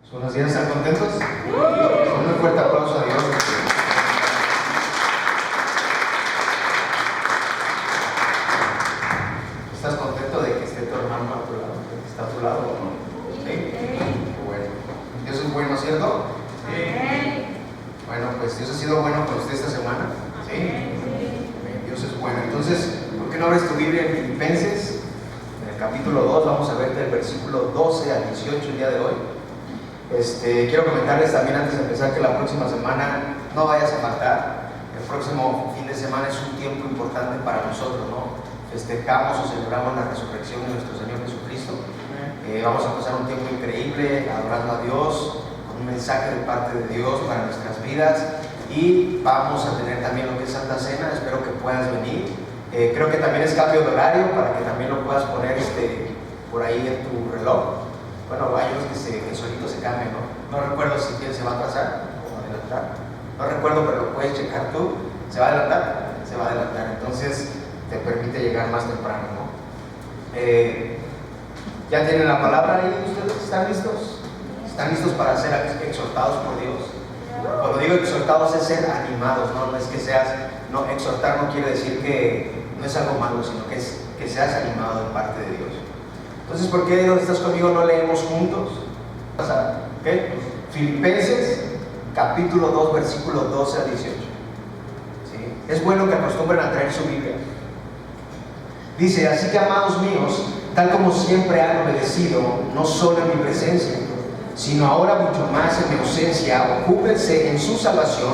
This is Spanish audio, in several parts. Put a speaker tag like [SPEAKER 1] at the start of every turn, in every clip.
[SPEAKER 1] Buenos días, ¿están contentos? Un muy fuerte aplauso a Dios. ¿Estás contento de que esté tu hermano a tu lado? ¿De que está a tu lado o no? ¿Sí? Qué bueno. Dios es bueno, ¿cierto? Sí. Bueno, pues Dios ha sido bueno con usted esta semana. ¿Sí? Dios es bueno. Entonces, ¿por qué no abres tu Biblia en Filipenses? En el capítulo 2, vamos a ver del versículo 12 al 18 el día de hoy. Quiero comentarles también antes de empezar que la próxima semana no vayas a faltar. El próximo fin de semana es un tiempo importante para nosotros, ¿no? Festejamos o celebramos la resurrección de nuestro Señor Jesucristo. Vamos a pasar un tiempo increíble adorando a Dios, con un mensaje de parte de Dios para nuestras vidas, y vamos a tener también lo que es Santa Cena. Espero que puedas venir. Creo que también es cambio de horario para que también lo puedas poner por ahí en tu reloj. Bueno, hay unos que solito se cambian, ¿no? No recuerdo si quién se va a atrasar o adelantar. No recuerdo, pero lo puedes checar tú. ¿Se va a adelantar? Se va a adelantar. Entonces te permite llegar más temprano, ¿no? ¿Ya tienen la palabra ahí ustedes? ¿Están listos? ¿Están listos para ser exhortados por Dios? Cuando digo exhortados es ser animados, ¿no? No es que seas... No, exhortar no quiere decir que no es algo malo, sino que seas animado de parte de Dios. Entonces, ¿por qué donde estás conmigo no leemos juntos? ¿Okay? Filipenses, capítulo 2, versículo 12 al 18. ¿Sí? Es bueno que acostumbren a traer su Biblia. Dice: así que, amados míos, tal como siempre han obedecido, no solo en mi presencia, sino ahora mucho más en mi ausencia, ocúpense en su salvación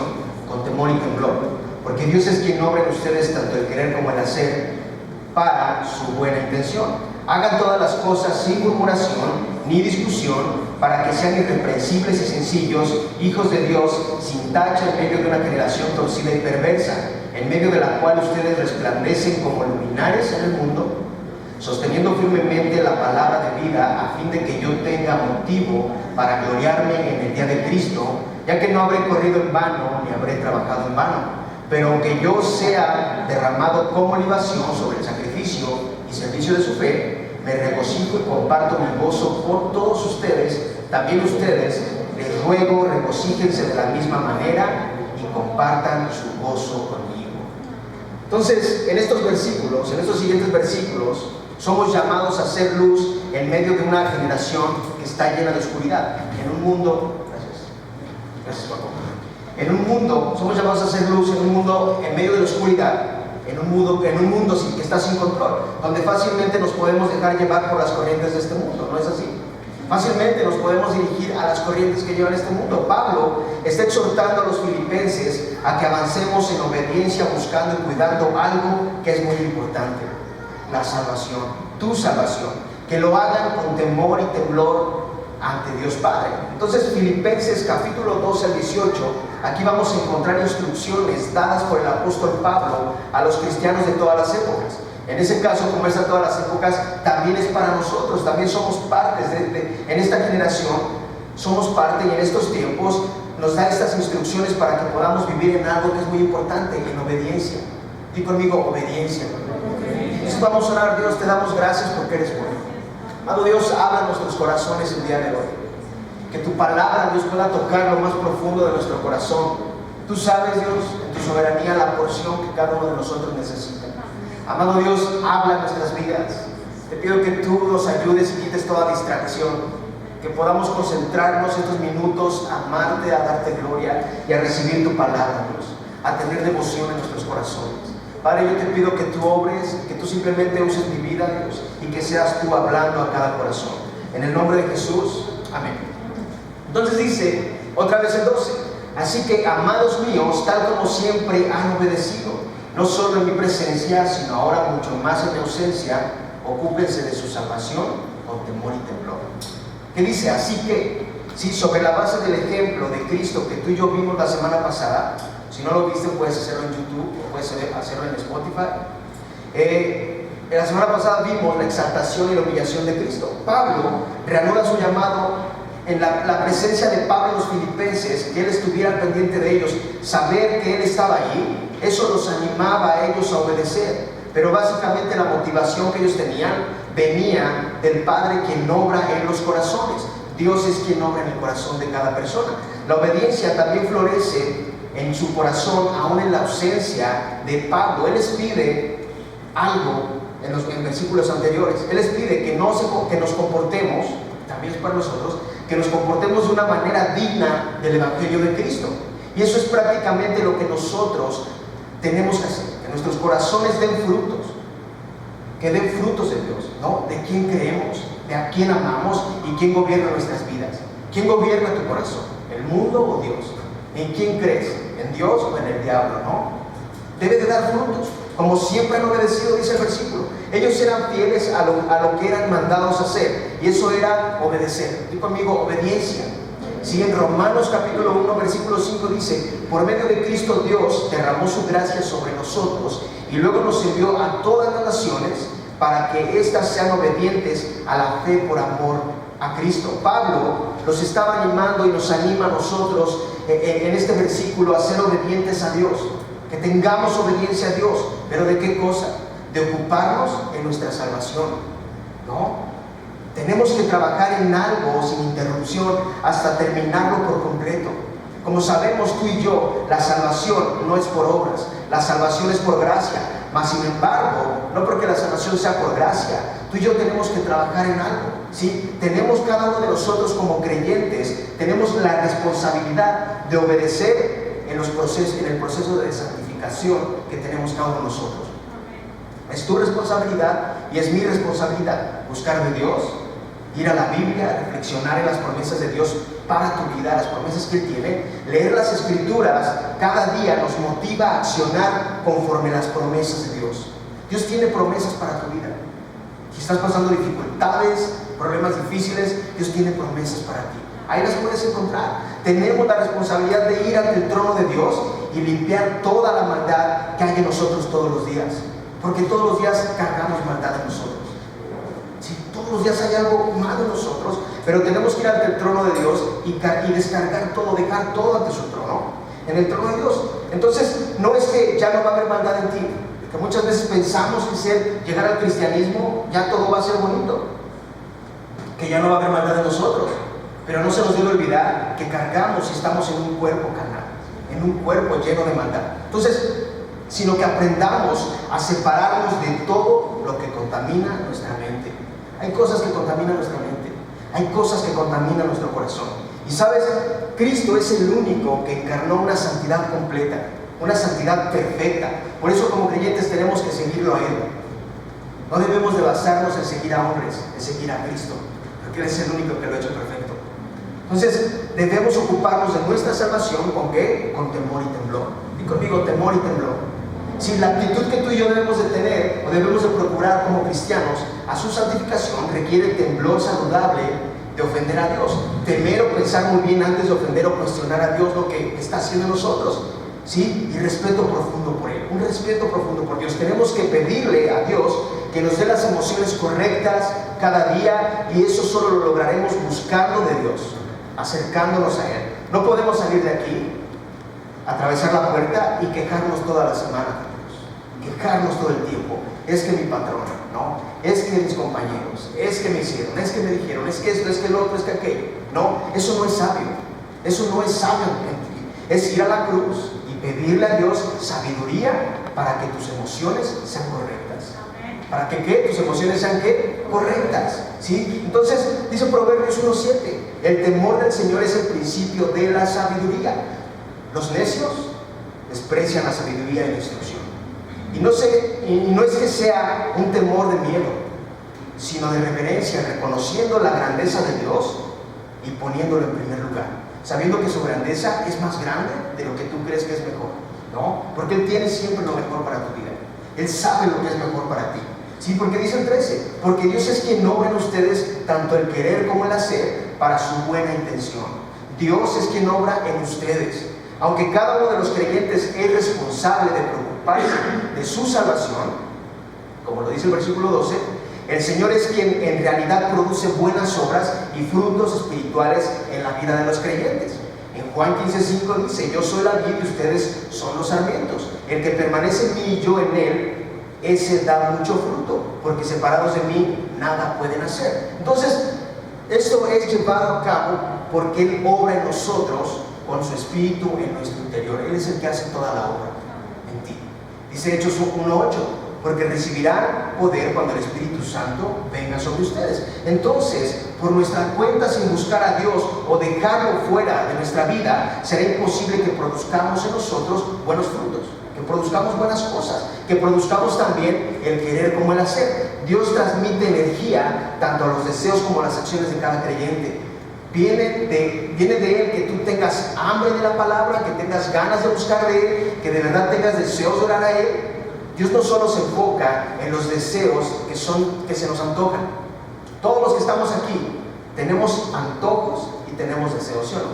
[SPEAKER 1] con temor y temblor, porque Dios es quien obra en ustedes tanto el querer como el hacer para su buena intención. Hagan todas las cosas sin murmuración ni discusión, para que sean irreprensibles y sencillos, hijos de Dios, sin tacha en medio de una generación torcida y perversa, en medio de la cual ustedes resplandecen como luminares en el mundo, sosteniendo firmemente la palabra de vida, a fin de que yo tenga motivo para gloriarme en el día de Cristo, ya que no habré corrido en vano ni habré trabajado en vano. Pero aunque yo sea derramado como libación sobre el sacrificio y servicio de su fe, me regocijo y comparto mi gozo por todos ustedes. También ustedes, les ruego, regocíjense de la misma manera y compartan su gozo conmigo. Entonces, en estos versículos, en estos siguientes versículos, somos llamados a hacer luz en medio de una generación que está llena de oscuridad. En un mundo, gracias Paco. En un mundo, somos llamados a hacer luz en un mundo en medio de la oscuridad, en un mundo que está sin control, donde fácilmente nos podemos dejar llevar por las corrientes de este mundo, ¿no es así? Fácilmente nos podemos dirigir a las corrientes que llevan este mundo. Pablo está exhortando a los filipenses a que avancemos en obediencia, buscando y cuidando algo que es muy importante: la salvación, tu salvación, que lo hagan con temor y temblor ante Dios Padre. Entonces, Filipenses capítulo 12 al 18, aquí vamos a encontrar instrucciones dadas por el apóstol Pablo a los cristianos de todas las épocas. En ese caso, como es a todas las épocas, también es para nosotros. También somos partes en esta generación, somos parte, y en estos tiempos nos da estas instrucciones para que podamos vivir en algo que es muy importante, en obediencia. Y conmigo, obediencia. Entonces vamos a orar. Dios, te damos gracias porque eres bueno. Amado Dios, habla en nuestros corazones el día de hoy. Que tu palabra, Dios, pueda tocar lo más profundo de nuestro corazón. Tú sabes, Dios, en tu soberanía la porción que cada uno de nosotros necesita. Amado Dios, habla en nuestras vidas. Te pido que tú nos ayudes y quites toda distracción. Que podamos concentrarnos estos minutos a amarte, a darte gloria y a recibir tu palabra, Dios. A tener devoción en nuestros corazones. Padre, yo te pido que tú obres, que tú simplemente uses mi vida, Dios, y que seas tú hablando a cada corazón. En el nombre de Jesús, amén. Entonces dice, otra vez el 12: así que, amados míos, tal como siempre han obedecido, no solo en mi presencia, sino ahora mucho más en mi ausencia, ocúpense de su salvación con temor y temblor. ¿Qué dice? Así que, sí, sobre la base del ejemplo de Cristo que tú y yo vimos la semana pasada. Si no lo viste, puedes hacerlo en YouTube o puedes hacerlo en Spotify. En la semana pasada vimos la exaltación y la humillación de Cristo. Pablo reanuda su llamado en la presencia de Pablo y los filipenses, que él estuviera pendiente de ellos, saber que él estaba allí. Eso los animaba a ellos a obedecer. Pero básicamente la motivación que ellos tenían venía del Padre, quien obra en los corazones. Dios es quien obra en el corazón de cada persona. La obediencia también florece en su corazón, aún en la ausencia de Pablo. Él les pide algo en versículos anteriores. Él les pide que nos comportemos, también es para nosotros, que nos comportemos de una manera digna del Evangelio de Cristo. Y eso es prácticamente lo que nosotros tenemos que hacer, que nuestros corazones den frutos, que den frutos de Dios, ¿no? De quién creemos, de a quién amamos y quién gobierna nuestras vidas. ¿Quién gobierna tu corazón? ¿El mundo o Dios? ¿En quién crees? ¿En Dios o en el diablo? ¿No? Debe de dar frutos, como siempre han obedecido, dice el versículo. Ellos eran fieles a lo que eran mandados a hacer, y eso era obedecer. Digo conmigo, obediencia. Sí, en Romanos capítulo 1, versículo 5 dice: por medio de Cristo Dios derramó su gracia sobre nosotros y luego nos envió a todas las naciones para que éstas sean obedientes a la fe por amor a Cristo. Pablo los estaba animando y nos anima a nosotros en este versículo a ser obedientes a Dios, que tengamos obediencia a Dios. ¿Pero de qué cosa? De ocuparnos en nuestra salvación, ¿no? Tenemos que trabajar en algo sin interrupción hasta terminarlo por completo. Como sabemos tú y yo, la salvación no es por obras, la salvación es por gracia. Mas sin embargo, no porque la salvación sea por gracia, tú y yo tenemos que trabajar en algo, ¿sí? Tenemos cada uno de nosotros como creyentes, tenemos la responsabilidad de obedecer en el proceso de santificación que tenemos cada uno de nosotros. Es tu responsabilidad y es mi responsabilidad buscar de Dios, ir a la Biblia, reflexionar en las promesas de Dios para tu vida, las promesas que Él tiene. Leer las Escrituras cada día nos motiva a accionar conforme las promesas de Dios. Dios tiene promesas para tu vida. Si estás pasando dificultades, problemas difíciles, Dios tiene promesas para ti. Ahí las puedes encontrar. Tenemos la responsabilidad de ir ante el trono de Dios y limpiar toda la maldad que hay en nosotros todos los días, porque todos los días cargamos maldad en nosotros. Sí, todos los días hay algo malo en nosotros, pero tenemos que ir ante el trono de Dios y descargar todo, dejar todo ante su trono, en el trono de Dios. Entonces, no es que ya no va a haber maldad en ti, que muchas veces pensamos que llegar al cristianismo ya todo va a ser bonito, que ya no va a haber maldad en nosotros, pero no se nos debe olvidar que cargamos y estamos en un cuerpo carnal, en un cuerpo lleno de maldad. Entonces, sino que aprendamos a separarnos de todo lo que contamina nuestra mente. Hay cosas que contaminan nuestra mente, hay cosas que contaminan nuestro corazón. Y sabes, Cristo es el único que encarnó una santidad completa, una santidad perfecta. Por eso como creyentes tenemos que seguirlo a Él. No debemos de basarnos en seguir a hombres, en seguir a Cristo, porque Él es el único que lo ha hecho perfecto. Entonces debemos ocuparnos de nuestra salvación, ¿con qué? Con temor y temblor. Y conmigo, temor y temblor. Si la actitud que tú y yo debemos de tener o debemos de procurar como cristianos a su santificación requiere temblor saludable de ofender a Dios, temer o pensar muy bien antes de ofender o cuestionar a Dios lo que está haciendo en nosotros, ¿sí? Y respeto profundo por Él, un respeto profundo por Dios. Tenemos que pedirle a Dios que nos dé las emociones correctas cada día, y eso solo lo lograremos buscando de Dios, acercándonos a Él. No podemos salir de aquí, atravesar la puerta y quejarnos toda la semana, quejarnos todo el tiempo. Es que mi patrona, ¿no? Es que mis compañeros, es que me hicieron, es que me dijeron, es que esto, es que el otro, es que aquello. No, eso no es sabio. Eso no es sabio. Es ir a la cruz y pedirle a Dios sabiduría para que tus emociones sean correctas. ¿Para que qué? Tus emociones sean ¿qué? Correctas, ¿sí? Entonces, dice Proverbios 1:7, el temor del Señor es el principio de la sabiduría. Los necios desprecian la sabiduría y la instrucción. Y no es que sea un temor de miedo, sino de reverencia, reconociendo la grandeza de Dios y poniéndolo en primer lugar, sabiendo que su grandeza es más grande de lo que tú crees que es mejor, ¿no? Porque Él tiene siempre lo mejor para tu vida. Él sabe lo que es mejor para ti. Sí, porque dice el 13, porque Dios es quien obra en ustedes tanto el querer como el hacer para su buena intención. Dios es quien obra en ustedes. Aunque cada uno de los creyentes es responsable de preocuparse de su salvación, como lo dice el versículo 12, el Señor es quien en realidad produce buenas obras y frutos espirituales en la vida de los creyentes. En Juan 15:5 dice, yo soy la vid y ustedes son los sarmientos. El que permanece en mí y yo en él, ese da mucho fruto, porque separados de mí nada pueden hacer. Entonces, Esto es llevado a cabo porque Él obra en nosotros con su Espíritu en nuestro interior. Él es el que hace toda la obra en ti. Dice Hechos 1:8, porque recibirán poder cuando el Espíritu Santo venga sobre ustedes. Entonces, por nuestra cuenta, sin buscar a Dios o dejarlo fuera de nuestra vida, será imposible que produzcamos en nosotros buenos frutos, que produzcamos buenas cosas, que produzcamos también el querer como el hacer. Dios transmite energía tanto a los deseos como a las acciones de cada creyente. Viene de Él que tú tengas hambre de la palabra, que tengas ganas de buscar de Él, que de verdad tengas deseos de orar a Él. Dios no solo se enfoca en los deseos que se nos antojan. Todos los que estamos aquí tenemos antojos y tenemos deseos, ¿sí o no?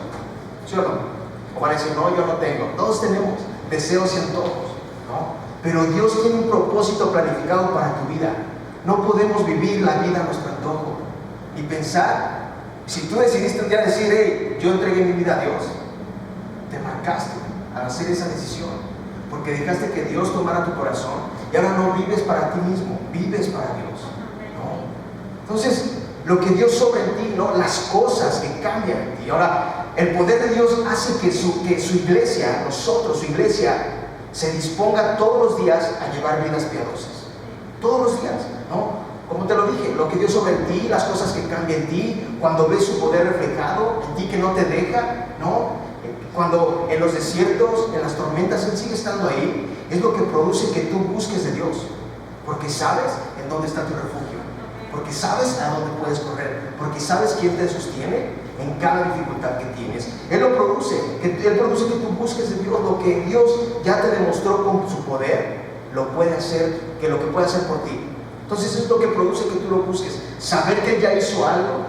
[SPEAKER 1] ¿Sí o no? O van a decir, no, yo no tengo. Todos tenemos deseos y antojos, ¿no? Pero Dios tiene un propósito planificado para tu vida. No podemos vivir la vida a nuestro antojo y pensar. Si tú decidiste un día decir, hey, yo entregué mi vida a Dios, te marcaste al hacer esa decisión, porque dejaste que Dios tomara tu corazón y ahora no vives para ti mismo, vives para Dios, ¿no? Entonces, lo que Dios obra en ti, ¿no? Las cosas que cambian en ti. Ahora, el poder de Dios hace que su iglesia, nosotros, su iglesia, se disponga todos los días a llevar vidas piadosas. Todos los días, ¿no? Como te lo dije, lo que Dios obra en ti, las cosas que cambian en ti, cuando ves su poder reflejado en ti que no te deja, ¿no? Cuando en los desiertos, en las tormentas, Él sigue estando ahí, es lo que produce que tú busques de Dios, porque sabes en dónde está tu refugio, porque sabes a dónde puedes correr, porque sabes quién te sostiene en cada dificultad que tienes. Él lo produce, Él produce que tú busques de Dios, lo que Dios ya te demostró con su poder, lo puede hacer, que lo que puede hacer por ti. Entonces es lo que produce que tú lo busques, saber que Él ya hizo algo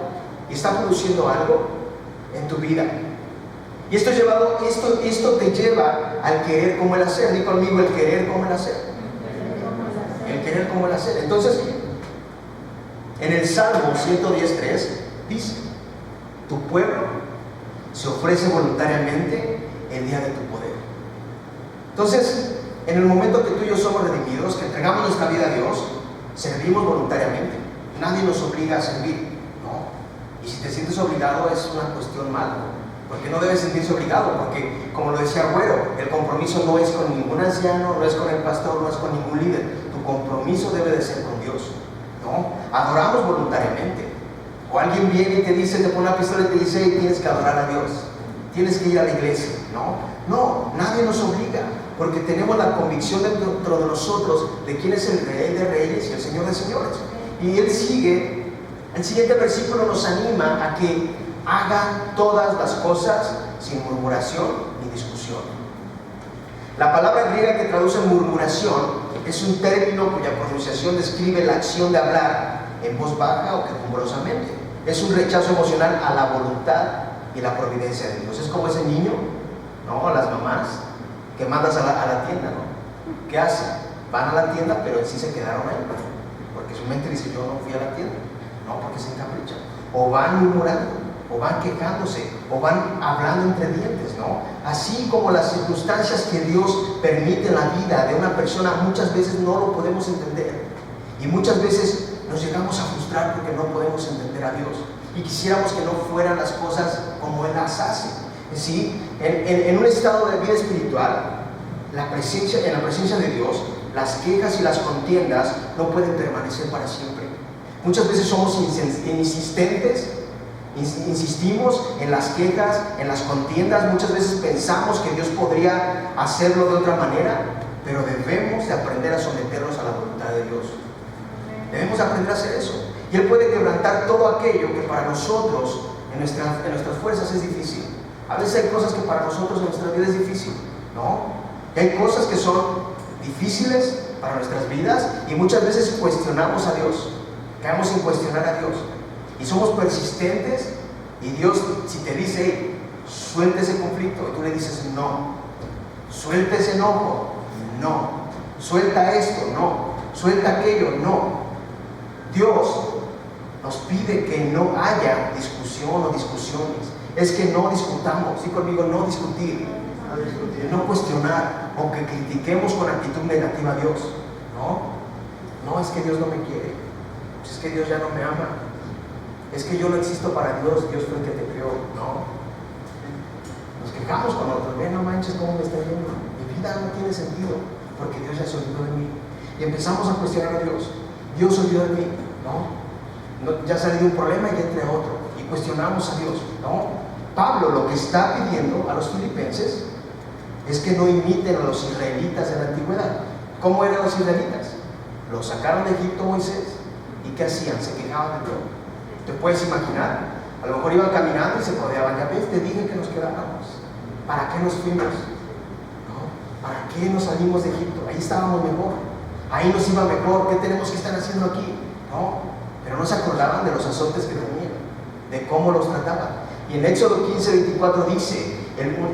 [SPEAKER 1] y está produciendo algo en tu vida. Y esto te lleva al querer como el hacer. Di conmigo, el querer como el hacer. El querer como el hacer. Entonces, en el Salmo 110:3 dice, tu pueblo se ofrece voluntariamente el día de tu poder. Entonces, en el momento que tú y yo somos redimidos, que entregamos nuestra vida a Dios, servimos voluntariamente. Nadie nos obliga a servir, ¿no? Y si te sientes obligado es una cuestión mala, porque no debes sentirse obligado, porque como lo decía Güero, el compromiso no es con ningún anciano, no es con el pastor, no es con ningún líder. Tu compromiso debe de ser con Dios, ¿no? Adoramos voluntariamente. O alguien viene y te dice, te pone una pistola y te dice, hey, tienes que adorar a Dios, tienes que ir a la iglesia, ¿no? No, nadie nos obliga, porque tenemos la convicción dentro de nosotros de quién es el Rey de Reyes y el Señor de Señores. Y Él sigue, el siguiente versículo nos anima a que hagan todas las cosas sin murmuración ni discusión. La palabra griega que traduce murmuración es un término cuya pronunciación describe la acción de hablar en voz baja o quejumbrosamente. Es un rechazo emocional a la voluntad y la providencia de Dios. Es como ese niño, ¿no? Las mamás que mandas a la tienda, ¿no? ¿Qué hacen? Van a la tienda, pero en sí se quedaron ahí, porque su mente dice, yo no fui a la tienda, no, porque se encaprichan. O van murmurando, o van quejándose, o van hablando entre dientes, ¿no? Así como las circunstancias que Dios permite en la vida de una persona, muchas veces no lo podemos entender. Y muchas veces nos llegamos a frustrar porque no podemos entender a Dios. Y quisiéramos que no fueran las cosas como Él las hace. ¿Sí? En un estado de vida espiritual, en la presencia de Dios, las quejas y las contiendas no pueden permanecer para siempre. Muchas veces somos insistentes, insistimos en las quejas, en las contiendas. Muchas veces pensamos que Dios podría hacerlo de otra manera, pero debemos de aprender a someternos a la voluntad de Dios. Debemos aprender a hacer eso. Y Él puede quebrantar todo aquello que para nosotros, en nuestras fuerzas, es difícil. A veces hay cosas que para nosotros en nuestra vida es difícil, ¿no? Y hay cosas que son difíciles para nuestras vidas y muchas veces cuestionamos a Dios. Caemos en cuestionar a Dios. Y somos persistentes y Dios, si te dice, hey, suelta ese conflicto, y tú le dices, no. Suelta ese enojo, no. Suelta esto, no. Suelta aquello, no. Dios nos pide que no haya discusión o discusiones. Es que no discutamos, sí conmigo, no discutir, no cuestionar o que critiquemos con actitud negativa a Dios. No, es que Dios no me quiere, es que Dios ya no me ama. Es que yo no existo para Dios, Dios fue el que te creó. No. Nos quejamos con otros, ve, no manches cómo me está yendo. Mi vida no tiene sentido, porque Dios ya se olvidó de mí. Y empezamos a cuestionar a Dios. Dios se olvidó de mí. No, ya salió un problema y entre otro. Y cuestionamos a Dios. No. Pablo lo que está pidiendo a los filipenses es que no imiten a los israelitas de la antigüedad. ¿Cómo eran los israelitas? Los sacaron de Egipto Moisés. ¿Y qué hacían? Se quejaban de Dios. ¿Te puedes imaginar? A lo mejor iban caminando y se rodeaban. Ya ves, te dije que nos quedáramos. ¿Para qué nos fuimos? ¿No? ¿Para qué nos salimos de Egipto? Ahí estábamos mejor. Ahí nos iba mejor. ¿Qué tenemos que estar haciendo aquí? No. Pero no se acordaban de los azotes que tenían, de cómo los trataban. Y en Éxodo 15:24 dice,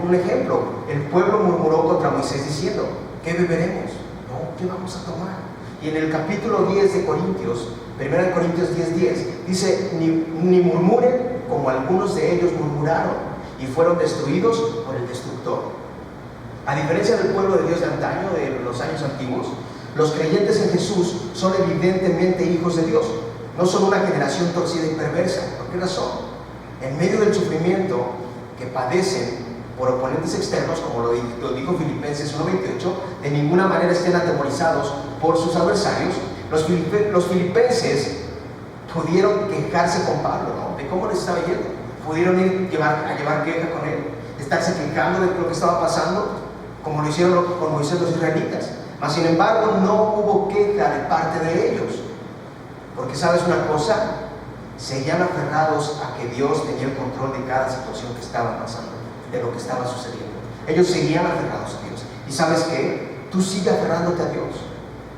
[SPEAKER 1] un ejemplo, el pueblo murmuró contra Moisés diciendo, ¿qué beberemos? No, ¿qué vamos a tomar? Y en el capítulo 10 de Corintios, 1 Corintios 10:10, dice, ni murmuren como algunos de ellos murmuraron y fueron destruidos por el destructor. A diferencia del pueblo de Dios de antaño, de los años antiguos, los creyentes en Jesús son evidentemente hijos de Dios. No son una generación torcida y perversa. ¿Por qué razón? En medio del sufrimiento que padecen por oponentes externos, como lo dijo Filipenses 1:28, de ninguna manera estén atemorizados por sus adversarios. Los filipenses pudieron quejarse con Pablo, ¿no? De cómo les estaba yendo. Pudieron a llevar queja con él, estarse quejando de lo que estaba pasando, como lo hicieron con Moisés los israelitas. Mas sin embargo no hubo queja de parte de ellos, porque ¿sabes una cosa? Seguían aferrados a que Dios tenía el control de cada situación que estaba pasando, de lo que estaba sucediendo. Ellos seguían aferrados a Dios. ¿Y sabes qué? Tú sigue aferrándote a Dios,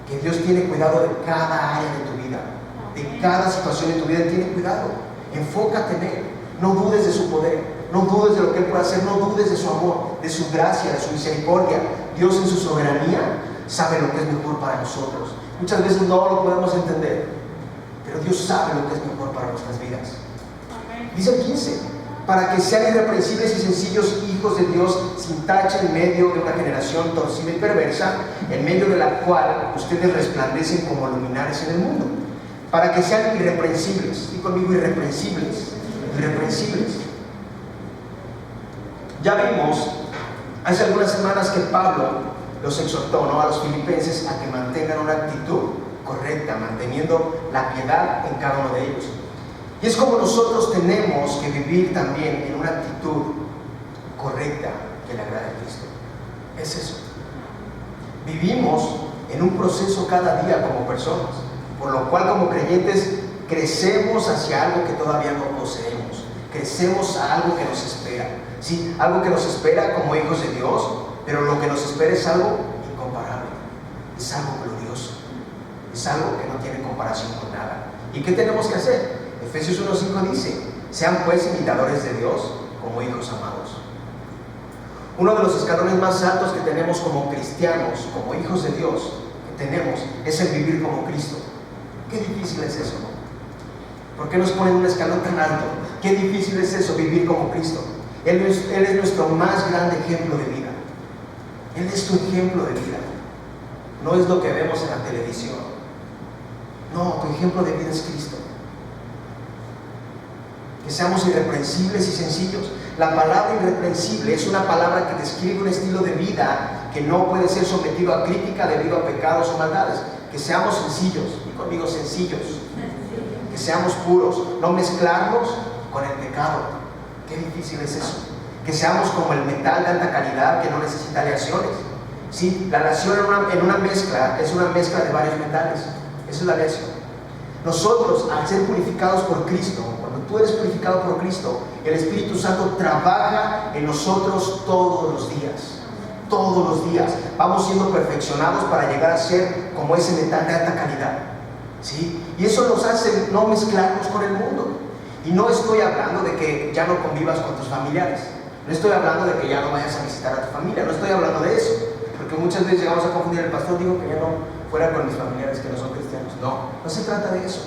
[SPEAKER 1] que Dios tiene cuidado de cada área de tu vida, de cada situación de tu vida. Él tiene cuidado. Enfócate en Él. No dudes de su poder, no dudes de lo que Él puede hacer, no dudes de su amor, de su gracia, de su misericordia. Dios en su soberanía sabe lo que es mejor para nosotros. Muchas veces no lo podemos entender, pero Dios sabe lo que es mejor para nuestras vidas. Dice el 15, para que sean irreprensibles y sencillos hijos de Dios, sin tacha en medio de una generación torcida y perversa, en medio de la cual ustedes resplandecen como luminares en el mundo. Para que sean irreprensibles. Di conmigo, irreprensibles. Irreprensibles. Ya vimos hace algunas semanas que Pablo los exhortó, ¿no?, a los filipenses a que mantengan una actitud correcta, manteniendo la piedad en cada uno de ellos. Y es como nosotros tenemos que vivir también en una actitud correcta que le agrade a Cristo. Es eso. Vivimos en un proceso cada día como personas, por lo cual como creyentes crecemos hacia algo que todavía no poseemos. Crecemos a algo que nos espera. Sí, algo que nos espera como hijos de Dios, pero lo que nos espera es algo incomparable. Es algo glorioso. Es algo que no tiene comparación con nada. ¿Y qué tenemos que hacer? Efesios 1:5 dice, sean pues imitadores de Dios como hijos amados. Uno de los escalones más altos que tenemos como cristianos, como hijos de Dios, que tenemos, es el vivir como Cristo. Qué difícil es eso, ¿no? ¿Por qué nos ponen un escalón tan alto? Qué difícil es eso, vivir como Cristo. Él es nuestro más grande ejemplo de vida. Él es tu ejemplo de vida. No es lo que vemos en la televisión. No, tu ejemplo de vida es Cristo. Que seamos irreprensibles y sencillos. La palabra irreprensible es una palabra que describe un estilo de vida que no puede ser sometido a crítica debido a pecados o maldades. Que seamos sencillos, y conmigo sencillos. Que seamos puros, no mezclarnos con el pecado. Qué difícil es eso. Que seamos como el metal de alta calidad que no necesita aleaciones. Sí, la aleación en una mezcla es una mezcla de varios metales. Esa es la aleación. Nosotros, al ser purificados por Cristo, cuando tú eres purificado por Cristo, el Espíritu Santo trabaja en nosotros todos los días. Todos los días vamos siendo perfeccionados para llegar a ser como ese metal de alta calidad. ¿Sí? Y eso nos hace no mezclarnos con el mundo. Y no estoy hablando de que ya no convivas con tus familiares. No estoy hablando de que ya no vayas a visitar a tu familia. No estoy hablando de eso. Porque muchas veces llegamos a confundir. El pastor dijo que ya no fuera con mis familiares que no son cristianos. No, no se trata de eso.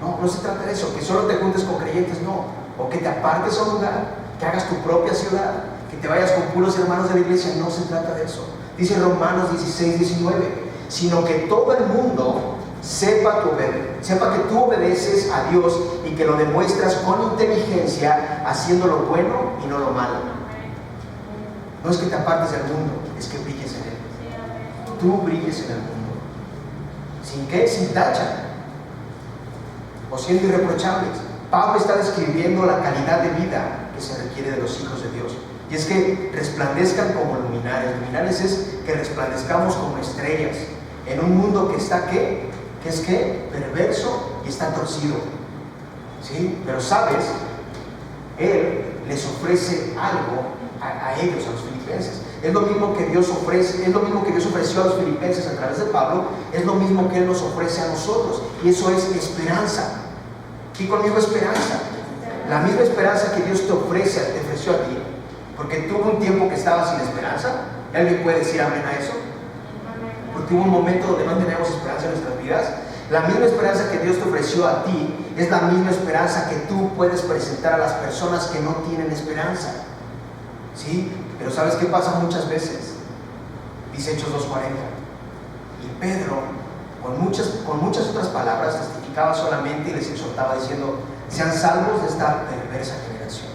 [SPEAKER 1] No se trata de eso. Que solo te juntes con creyentes, no. O que te apartes a un lugar, que hagas tu propia ciudad, que te vayas con puros hermanos de la iglesia. No se trata de eso. Dice Romanos 16:19, sino que todo el mundo sepa que tú obedeces a Dios y que lo demuestras con inteligencia, haciendo lo bueno y no lo malo. No es que te apartes del mundo, es que brilles en él. Tú brilles en el mundo. ¿Sin qué? Sin tacha. O siendo irreprochables. Pablo está describiendo la calidad de vida que se requiere de los hijos de Dios. Y es que resplandezcan como luminares. Luminares es que resplandezcamos como estrellas en un mundo que está ¿qué? Que es ¿qué? Perverso y está torcido. ¿Sí? Pero sabes, Él les ofrece algo a ellos, a los filipenses. Es lo mismo que Dios ofrece, es lo mismo que Dios ofreció a los filipenses a través de Pablo, es lo mismo que Él nos ofrece a nosotros. Y eso es esperanza. Y conmigo esperanza. La misma esperanza que Dios te ofreció a ti. Porque tuvo un tiempo que estabas sin esperanza. ¿Alguien puede decir amén a eso? Porque hubo un momento donde no teníamos esperanza en nuestras vidas. La misma esperanza que Dios te ofreció a ti es la misma esperanza que tú puedes presentar a las personas que no tienen esperanza. ¿Sí? Pero ¿sabes qué pasa muchas veces? Dice Hechos 2:40. Y Pedro, con muchas otras palabras, testificaba solamente y les exhortaba diciendo: sean salvos de esta perversa generación.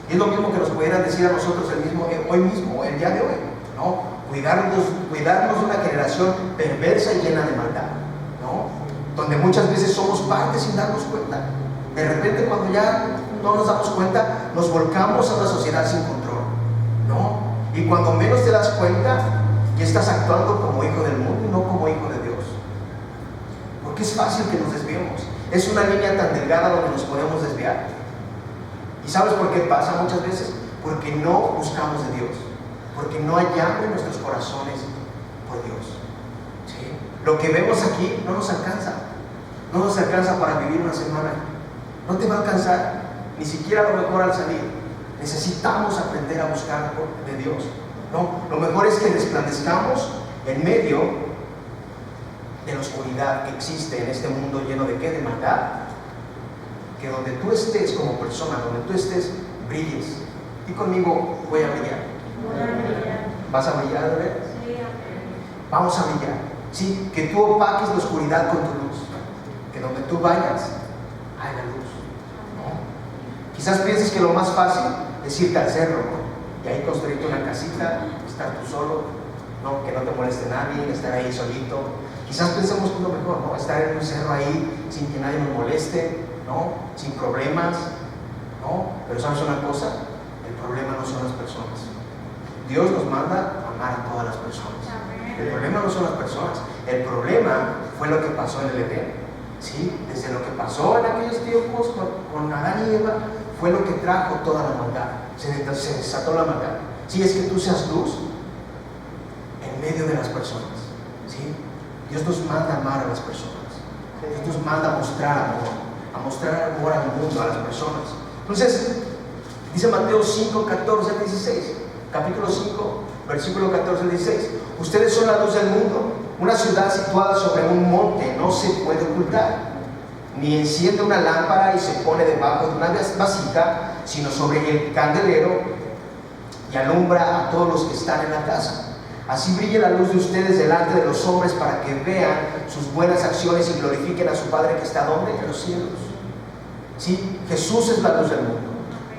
[SPEAKER 1] Y es lo mismo que nos pudieran decir a nosotros hoy mismo, el día de hoy, ¿no? Cuidarnos de una generación perversa y llena de maldad, ¿no? Donde muchas veces somos parte sin darnos cuenta. De repente, cuando ya no nos damos cuenta, nos volcamos a una sociedad sin control, ¿no? Y cuando menos te das cuenta, ya estás actuando como hijo del mundo y no como hijo de Dios. Porque es fácil que nos desviemos. Es una línea tan delgada donde nos podemos desviar. ¿Y sabes por qué pasa muchas veces? Porque no buscamos de Dios. Porque no hay hambre en nuestros corazones por Dios. ¿Sí? Lo que vemos aquí no nos alcanza. No nos alcanza para vivir una semana. No te va a alcanzar, ni siquiera a lo mejor al salir. Necesitamos aprender a buscar de Dios, ¿no? Lo mejor es que resplandezcamos en medio de la oscuridad que existe en este mundo lleno de ¿qué? De maldad. Que donde tú estés como persona, donde tú estés, brilles. Y conmigo voy a brillar. ¿Vas a brillar, bebé? Sí. Vamos a brillar. Sí, que tú opaques la oscuridad con tu luz. Que donde tú vayas, haya luz, ¿no? Quizás pienses que lo más fácil es irte al cerro, ¿no? Y ahí construirte una casita, estar tú solo, ¿no? Que no te moleste nadie, estar ahí solito. Quizás pensemos que es lo mejor, ¿no? Estar en un cerro ahí sin que nadie nos moleste, ¿no? Sin problemas, ¿no? Pero ¿sabes una cosa? El problema no son las personas. Dios nos manda a amar a todas las personas. El problema no son las personas. El problema fue lo que pasó en el Edén. ¿Sí? Desde lo que pasó en aquellos tiempos con Adán y Eva, fue lo que trajo toda la maldad. Se desató la maldad. Sí, es que tú seas luz en medio de las personas. ¿Sí? Dios nos manda a amar a las personas. Dios nos manda a mostrar amor al mundo, a las personas. Entonces, dice Mateo 5, 14 al 16. Capítulo 5, versículo 14 al 16. Ustedes son la luz del mundo. Una ciudad situada sobre un monte no se puede ocultar, ni enciende una lámpara y se pone debajo de una vasija, sino sobre el candelero y alumbra a todos los que están en la casa. Así brille la luz de ustedes delante de los hombres para que vean sus buenas acciones y glorifiquen a su Padre que está ¿dónde? En los cielos. ¿Sí? Jesús es la luz del mundo.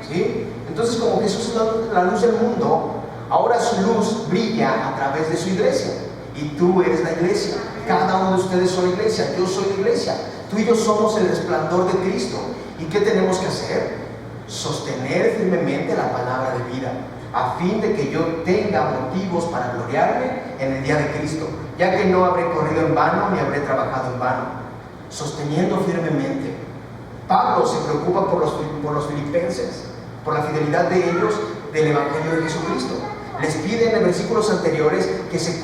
[SPEAKER 1] ¿Sí? Entonces, como Jesús es la luz del mundo, ahora su luz brilla a través de su iglesia. Y tú eres la iglesia. Cada uno de ustedes son iglesia. Yo soy la iglesia. Tú y yo somos el resplandor de Cristo. ¿Y qué tenemos que hacer? Sostener firmemente la palabra de vida, a fin de que yo tenga motivos para gloriarme en el día de Cristo, ya que no habré corrido en vano ni habré trabajado en vano. Sosteniendo firmemente. Pablo se preocupa por los filipenses, por la fidelidad de ellos del Evangelio de Jesucristo. Les pide en los versículos anteriores que se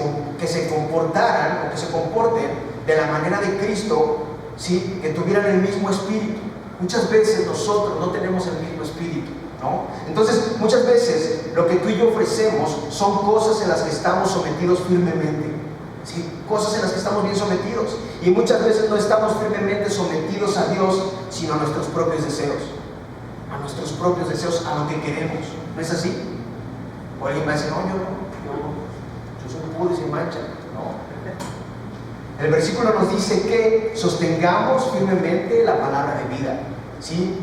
[SPEAKER 1] comportaran o que se comporten de la manera de Cristo, ¿sí? Que tuvieran el mismo espíritu. Muchas veces nosotros no tenemos el mismo espíritu, ¿no? Entonces, muchas veces lo que tú y yo ofrecemos son cosas en las que estamos sometidos firmemente, ¿sí? Cosas en las que estamos bien sometidos. Y muchas veces no estamos firmemente sometidos a Dios, sino a nuestros propios deseos. A nuestros propios deseos, a lo que queremos. ¿No es así? O alguien va a decir, no, yo soy puro y sin mancha. No. El versículo nos dice que sostengamos firmemente la palabra de vida, ¿sí?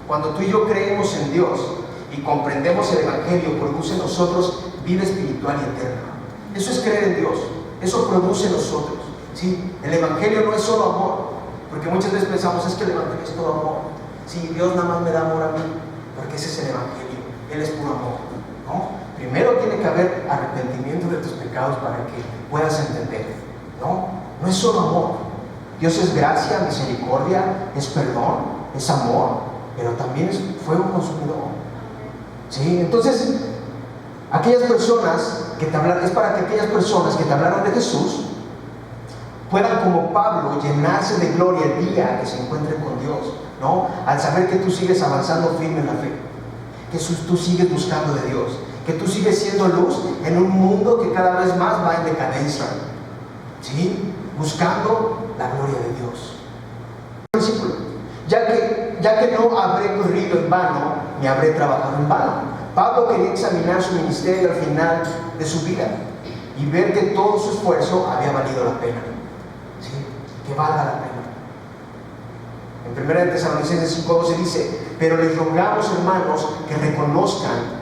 [SPEAKER 1] Cuando tú y yo creemos en Dios y comprendemos el Evangelio, produce en nosotros vida espiritual y eterna. Eso es creer en Dios, eso produce en nosotros, ¿sí? El Evangelio no es solo amor, porque muchas veces pensamos, es que el Evangelio es todo amor. Sí, Dios nada más me da amor a mí, porque ese es el Evangelio, Él es puro amor, ¿no? Primero tiene que haber arrepentimiento de tus pecados para que puedas entender, ¿no? No es solo amor. Dios es gracia, misericordia, es perdón, es amor, pero también es fuego consumidor, ¿sí? Entonces, aquellas personas que te hablan, es para que aquellas personas que te hablaron de Jesús puedan, como Pablo, llenarse de gloria el día que se encuentren con Dios, ¿no? Al saber que tú sigues avanzando firme en la fe, que tú sigues buscando de Dios, que tú sigues siendo luz en un mundo que cada vez más va en decadencia, ¿sí? Buscando la gloria de Dios. Versículo: ya que no habré corrido en vano, ni habré trabajado en vano. Pablo quería examinar su ministerio al final de su vida y ver que todo su esfuerzo había valido la pena, ¿sí? Que valga la pena. En 1 Tesalonicenses 5:12 dice: pero les rogamos, hermanos, que reconozcan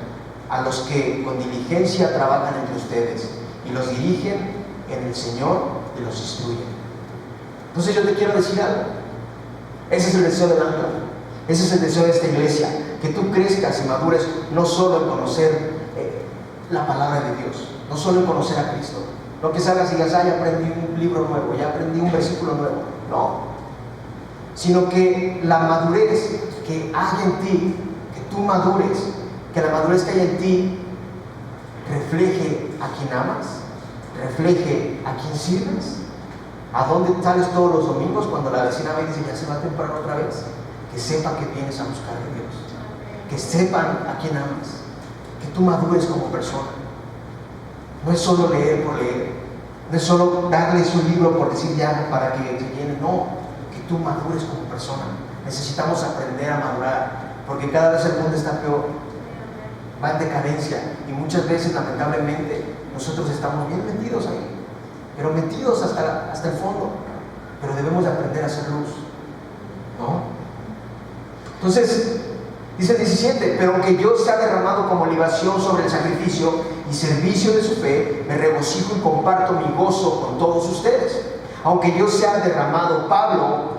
[SPEAKER 1] a los que con diligencia trabajan entre ustedes y los dirigen en el Señor y los instruyen. Entonces yo te quiero decir algo. Ese es el deseo del ángel, ese es el deseo de esta iglesia, que tú crezcas y madures no solo en conocer la palabra de Dios, no solo en conocer a Cristo, no que salgas y digas, ya aprendí un libro nuevo, ya aprendí un versículo nuevo, no, sino que la madurez que hay en ti, que tú madures, que la madurez que hay en ti refleje a quien amas, refleje a quien sirves, a dónde sales todos los domingos cuando la vecina ve y dice, ya se va temprano otra vez, que sepa que vienes a buscar a Dios, que sepan a quién amas, que tú madures como persona. No es solo leer por leer, no es solo darles un libro por decir ya para que se llene, no, que tú madures como persona. Necesitamos aprender a madurar, porque cada vez el mundo está peor, va en decadencia, y muchas veces lamentablemente nosotros estamos bien metidos ahí, pero metidos hasta el fondo, pero debemos de aprender a hacer luz, ¿no? Entonces dice el 17: pero aunque yo sea derramado como libación sobre el sacrificio y servicio de su fe, me regocijo y comparto mi gozo con todos ustedes. Aunque yo sea derramado, Pablo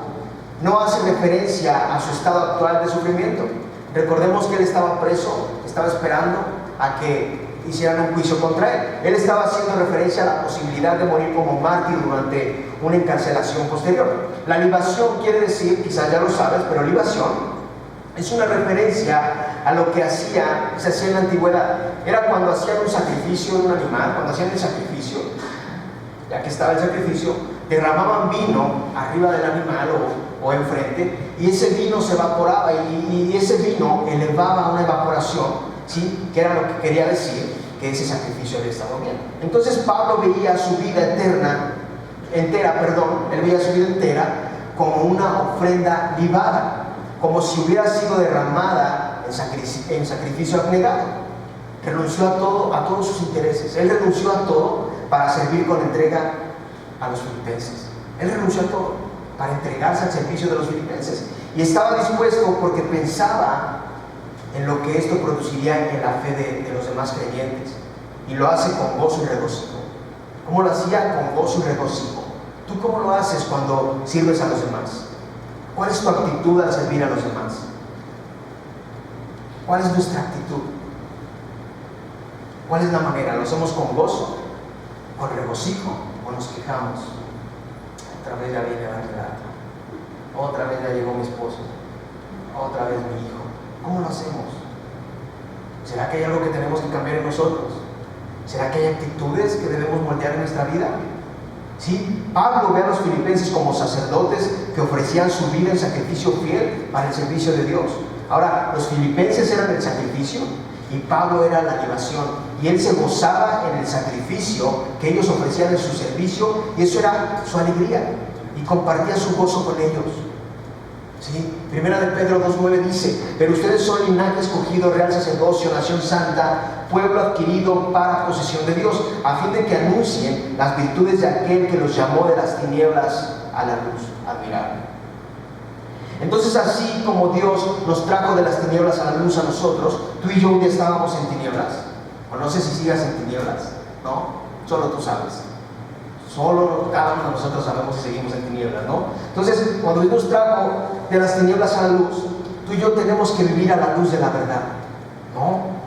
[SPEAKER 1] no hace referencia a su estado actual de sufrimiento. Recordemos que él estaba preso, estaba esperando a que hicieran un juicio contra él. Él estaba haciendo referencia a la posibilidad de morir como mártir durante una encarcelación posterior. La libación quiere decir, quizás ya lo sabes, pero libación es una referencia a lo que se hacía en la antigüedad. Era cuando hacían un sacrificio de un animal, cuando hacían el sacrificio, ya que estaba el sacrificio, derramaban vino arriba del animal o enfrente, y ese vino se evaporaba, y ese vino elevaba una evaporación, ¿sí? Que era lo que quería decir que ese sacrificio había estado bien. Entonces Pablo veía su vida él veía su vida entera como una ofrenda libada, como si hubiera sido derramada en sacrificio abnegado. Renunció a todos sus intereses, él renunció a todo para servir con entrega a los filipenses. Él renunció a todo para entregarse al servicio de los filipenses, y estaba dispuesto porque pensaba en lo que esto produciría en la fe de los demás creyentes, y lo hace con gozo y regocijo. ¿Cómo lo hacía? Con gozo y regocijo. ¿Tú cómo lo haces cuando sirves a los demás? ¿Cuál es tu actitud al servir a los demás? ¿Cuál es nuestra actitud? ¿Cuál es la manera? ¿Lo hacemos con gozo, con regocijo, o nos quejamos? Otra vez ya viene la relata, otra vez ya llegó mi esposo, otra vez mi hijo. ¿Cómo lo hacemos? ¿Será que hay algo que tenemos que cambiar en nosotros? ¿Será que hay actitudes que debemos moldear en nuestra vida? Sí, Pablo ve a los filipenses como sacerdotes que ofrecían su vida en sacrificio fiel para el servicio de Dios. Ahora, los filipenses eran el sacrificio y Pablo era la libación, y él se gozaba en el sacrificio que ellos ofrecían en su servicio, y eso era su alegría, y compartía su gozo con ellos.
[SPEAKER 2] ¿Sí? Primera de Pedro 2:9 dice: pero ustedes son linaje escogido, real sacerdocio, nación santa, pueblo adquirido para posesión de Dios, a fin de que anuncien las virtudes de aquel que los llamó de las tinieblas a la luz admirable. Entonces, así como Dios nos trajo de las tinieblas a la luz a nosotros, tú y yo un día estábamos en tinieblas, o no sé si sigas en tinieblas, ¿no? Solo tú sabes. Solo cada uno de nosotros sabemos si seguimos en tinieblas, ¿no? Entonces, cuando Dios nos trajo de las tinieblas a la luz, tú y yo tenemos que vivir a la luz de la verdad, ¿no?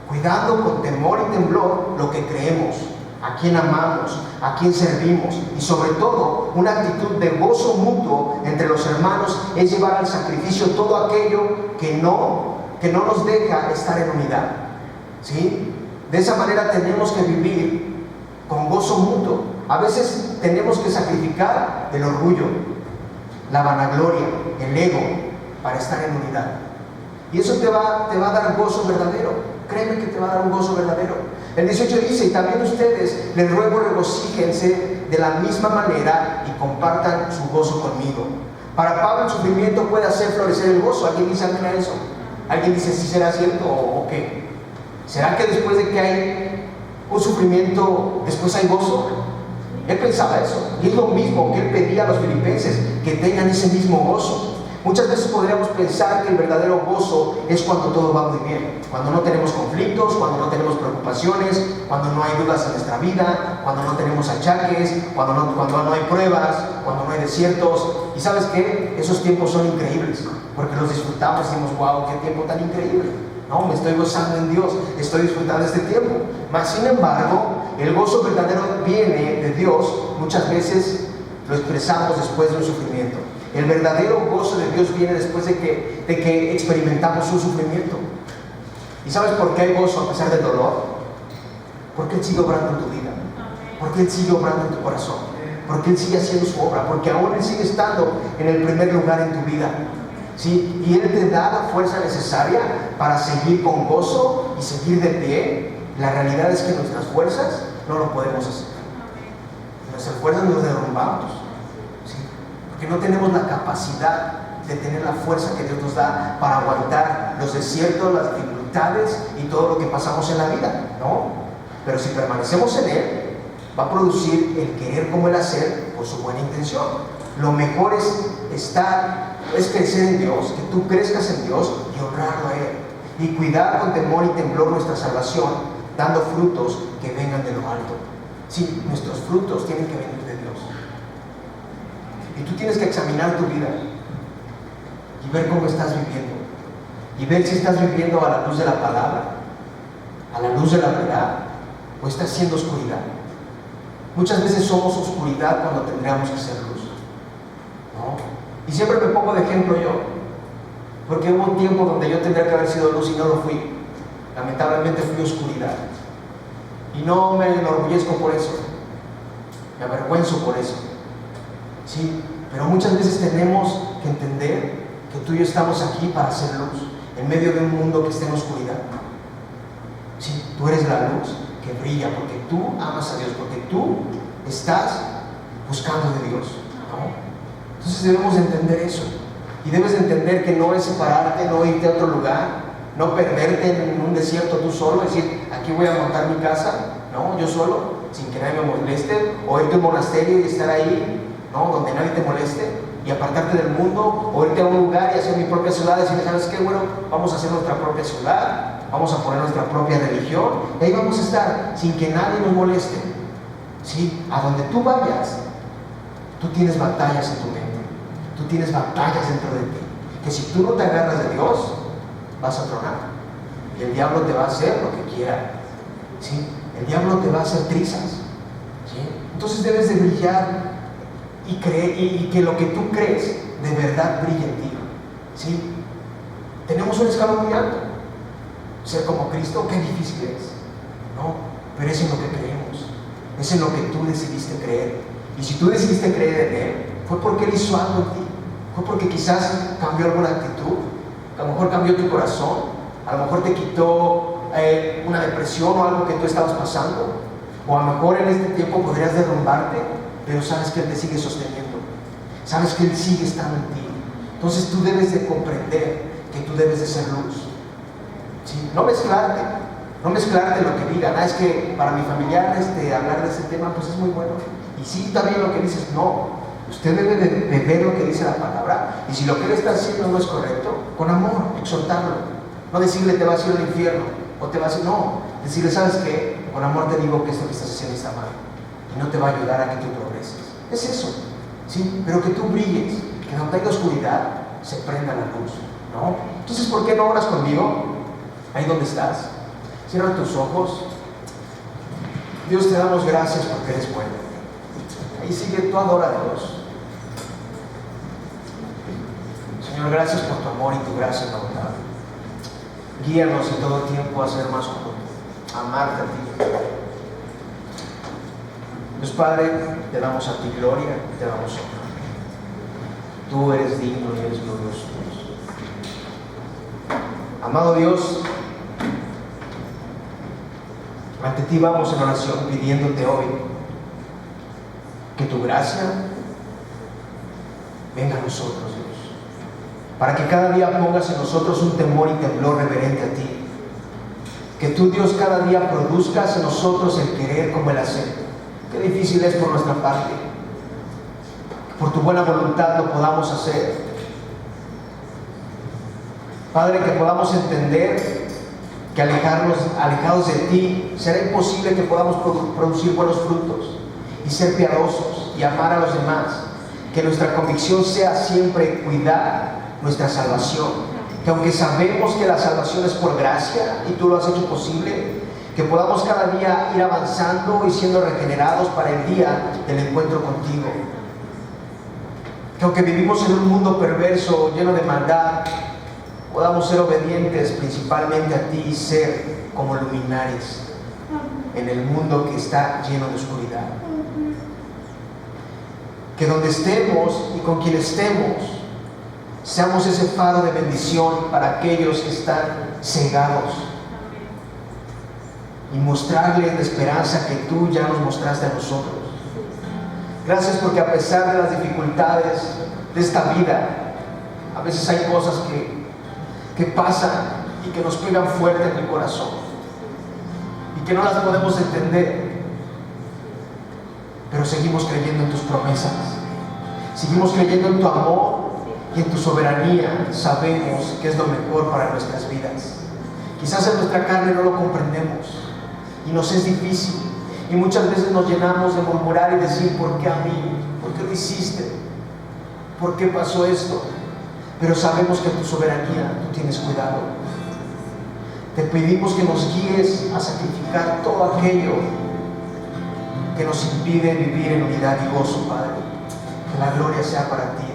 [SPEAKER 2] Cuidando con temor y temblor lo que creemos, a quién amamos, a quién servimos, y sobre todo una actitud de gozo mutuo entre los hermanos es llevar al sacrificio todo aquello que no nos deja estar en unidad, ¿sí? De esa manera tenemos que vivir con gozo mutuo. A veces tenemos que sacrificar el orgullo, la vanagloria, el ego, para estar en unidad. Y eso te va a dar gozo verdadero. Créeme que te va a dar un gozo verdadero. El 18 dice: y también ustedes, les ruego, regocíjense de la misma manera y compartan su gozo conmigo. Para Pablo el sufrimiento puede hacer florecer el gozo. ¿Alguien dice amén a eso? ¿Alguien dice si será cierto o qué? ¿Será que después de que hay un sufrimiento, después hay gozo? Él pensaba eso, y es lo mismo que él pedía a los filipenses, que tengan ese mismo gozo. Muchas veces podríamos pensar que el verdadero gozo es cuando todo va muy bien, cuando no tenemos conflictos, cuando no tenemos preocupaciones, cuando no hay dudas en nuestra vida, cuando no tenemos achaques, cuando no hay pruebas, cuando no hay desiertos. Y ¿sabes qué? Esos tiempos son increíbles, porque los disfrutamos y decimos: wow, qué tiempo tan increíble. No, me estoy gozando en Dios, estoy disfrutando de este tiempo. Mas, sin embargo, el gozo verdadero viene de Dios. Muchas veces lo expresamos después de un sufrimiento. El verdadero gozo de Dios viene después de que experimentamos un sufrimiento. ¿Y sabes por qué hay gozo a pesar del dolor? Porque Él sigue obrando en tu vida, porque Él sigue obrando en tu corazón, porque Él sigue haciendo su obra, porque aún Él sigue estando en el primer lugar en tu vida, ¿sí? Y Él te da la fuerza necesaria para seguir con gozo y seguir de pie. La realidad es que nuestras fuerzas no lo podemos hacer. Nuestras fuerzas nos derrumbamos, ¿sí? Porque no tenemos la capacidad de tener la fuerza que Dios nos da para aguantar los desiertos, las dificultades y todo lo que pasamos en la vida, ¿no? Pero si permanecemos en Él, va a producir el querer como el hacer por su buena intención. Lo mejor es crecer en Dios, que tú crezcas en Dios y honrarlo a Él, y cuidar con temor y temblor nuestra salvación, dando frutos que vengan de lo alto. Sí, nuestros frutos tienen que venir de Dios. Y tú tienes que examinar tu vida y ver cómo estás viviendo, y ver si estás viviendo a la luz de la palabra, a la luz de la verdad, o estás siendo oscuridad. Muchas veces somos oscuridad cuando tendríamos que ser luz, ¿no? Y siempre me pongo de ejemplo yo, porque hubo un tiempo donde yo tendría que haber sido luz y no lo fui. Lamentablemente fui oscuridad, y no me enorgullezco por eso, me avergüenzo por eso, ¿sí? Pero muchas veces tenemos que entender que tú y yo estamos aquí para hacer luz en medio de un mundo que está en oscuridad. Sí, tú eres la luz que brilla porque tú amas a Dios, porque tú estás buscando de Dios, ¿no? Entonces debemos entender eso, y debes entender que no es separarte, no irte a otro lugar, no perderte en un desierto tú solo, decir: aquí voy a montar mi casa, no, yo solo, sin que nadie me moleste, o irte a un monasterio y estar ahí, no, donde nadie te moleste, y apartarte del mundo, o irte a un lugar y hacer mi propia ciudad, y decir: ¿sabes qué? Bueno, vamos a hacer nuestra propia ciudad, vamos a poner nuestra propia religión, y ahí vamos a estar sin que nadie nos moleste, ¿sí? A donde tú vayas, tú tienes batallas en tu mente, tú tienes batallas dentro de ti, que si tú no te agarras de Dios, vas a tronar, y el diablo te va a hacer lo que quiera, ¿sí? El diablo te va a hacer trizas, ¿sí? Entonces debes de brillar y creer, y que lo que tú crees de verdad brille en ti, ¿sí? Tenemos un escalón muy alto. Ser como Cristo, qué difícil es, ¿no? Pero es en lo que creemos, es en lo que tú decidiste creer. Y si tú decidiste creer en Él, fue porque Él hizo algo en ti, fue porque quizás cambió alguna actitud, a lo mejor cambió tu corazón, a lo mejor te quitó una depresión o algo que tú estabas pasando, o a lo mejor en este tiempo podrías derrumbarte, pero sabes que Él te sigue sosteniendo, sabes que Él sigue estando en ti, Entonces tú debes de comprender que tú debes de ser luz. ¿Sí? No mezclarte lo que digan. Es que para mi familiar hablar de ese tema pues es muy bueno. Y sí, está bien lo que dices. No, usted debe de ver lo que dice la palabra. Y si lo que él está haciendo no es correcto, con amor, exhortarlo. No decirle te vas a ir al infierno, o te vas a ir, no. Decirle, ¿sabes qué? Con amor te digo que esto que estás haciendo está mal. Y no te va a ayudar a que tú progreses. Es eso, ¿sí? Pero que tú brilles, que donde haya oscuridad se prenda la luz, ¿no? Entonces, ¿por qué no oras conmigo? Ahí donde estás. Cierra tus ojos. Dios, te damos gracias porque eres bueno. Ahí sigue, tú adora a Dios. Señor, gracias por tu amor y tu gracia inagotable. Guíanos en todo tiempo a ser más como tú, a amarte a ti. Dios Padre, te damos a ti gloria, te damos honor. Tú eres digno y eres glorioso. Amado Dios, ante ti vamos en oración pidiéndote hoy que tu gracia venga a nosotros, Dios, para que cada día pongas en nosotros un temor y temblor reverente a ti. Que tú, Dios, cada día produzcas en nosotros el querer como el hacer. Qué difícil es por nuestra parte. Por tu buena voluntad lo podamos hacer. Padre, que podamos entender que alejados de ti, será imposible que podamos producir buenos frutos y ser piadosos y amar a los demás. Que nuestra convicción sea siempre cuidar nuestra salvación. Que aunque sabemos que la salvación es por gracia y tú lo has hecho posible, que podamos cada día ir avanzando y siendo regenerados para el día del encuentro contigo. Que aunque vivimos en un mundo perverso, lleno de maldad, podamos ser obedientes principalmente a ti y ser como luminares en el mundo que está lleno de oscuridad. Que donde estemos y con quien estemos, seamos ese faro de bendición para aquellos que están cegados y mostrarles la esperanza que tú ya nos mostraste a nosotros. Gracias porque a pesar de las dificultades de esta vida, a veces hay cosas que pasan y que nos pegan fuerte en el corazón y que no las podemos entender, pero seguimos creyendo en tus promesas, seguimos creyendo en tu amor y en tu soberanía. Sabemos que es lo mejor para nuestras vidas. Quizás en nuestra carne no lo comprendemos y nos es difícil, y muchas veces nos llenamos de murmurar y decir, ¿por qué a mí? ¿Por qué lo hiciste? ¿Por qué pasó esto? Pero sabemos que en tu soberanía tú tienes cuidado. Te pedimos que nos guíes a sacrificar todo aquello que nos impide vivir en unidad y gozo, Padre. Que la gloria sea para ti,